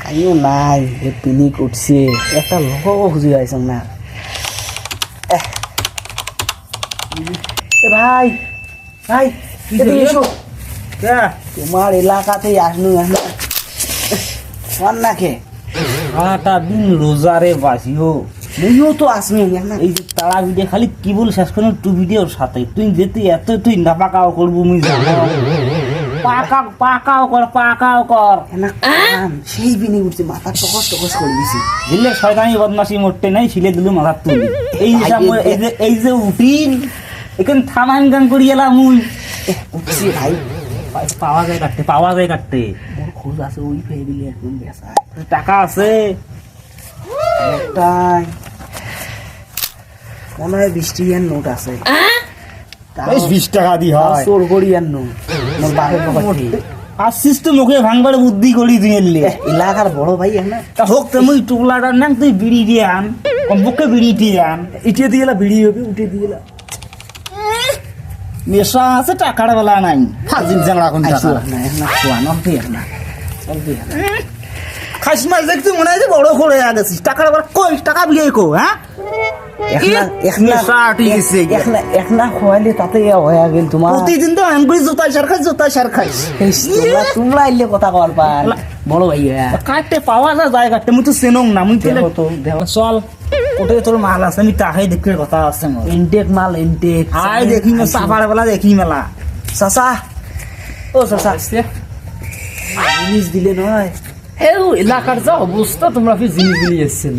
আইও নাই এ পিনিক উঠছে একটা লোক খুঁজে আইছ না এ ভাই ভাই এদিকে এসো তোমার এলাকাতেই আসনু নাকে সারাটা দিন রোজারে বাসিও মুইও তো আসনু এই যে তারা ভিডিও খালি কি বল শেষ করে টু ভিডিওর সাথে তুই যেতে এত তুই না পাকাও করবো মুই জানো পাকাও কর সেই বিনি উঠছে মাথা টকস টকস করে দিছি দিলে শয়তানি বদমাশি মোটে নাই শিলে দিলু মাথা তুলি এই যে উঠিন এখানে থামান গান করি এলাম মুই উঠছি ভাই পাওয়া যায় কাটতে মোর খোঁজ আছে ওই ফেয়ে দিলে একদম বেসা টাকা আছে একটাই মনে হয় 20 টাকার নোট আছে 20 টাকা দি হয় চোর করিয়ার নোট মোর বাপের পকেটে আসছিস তো মুখে ভাঙবার বুদ্ধি করি তুই এলে এলাকার বড় ভাই না তা হোক তুমি টুকলাটার নাম তুই বিড়ি দিয়ে আন কমপক্ষে বিড়ি দিয়ে আন ইটে দিয়ে বিড়ি হবে উঠে দিয়ে নেশা আছে টাকার বেলা নাই ফাজিল জাংলা কোন টাকা খাস মাছ দেখতে মনে হয় যে বড় করে গেছিস টাকার বেলা কই টাকা বিয়ে কো হ্যাঁ একলা খোয়াইলে তাতে হয়ে গেল তোমার প্রতিদিন তো আমি জোতা সার খাইস তোমরা আইলে কথা কল পার বড় ভাই কাটতে পাওয়া যায় কাটতে মুই তো চেনং না মুই চল ওটা তোর মাল আছে আমি তাহাই দেখতে কথা আছে মোর ইনটেক মাল ইনটেক আই দেখি না সাফার বেলা দেখি মেলা চাচা ও চাচা জিনিস দিলে নয় এলাকার যা অবস্থা তোমরা জিনিস নিয়ে এসছেন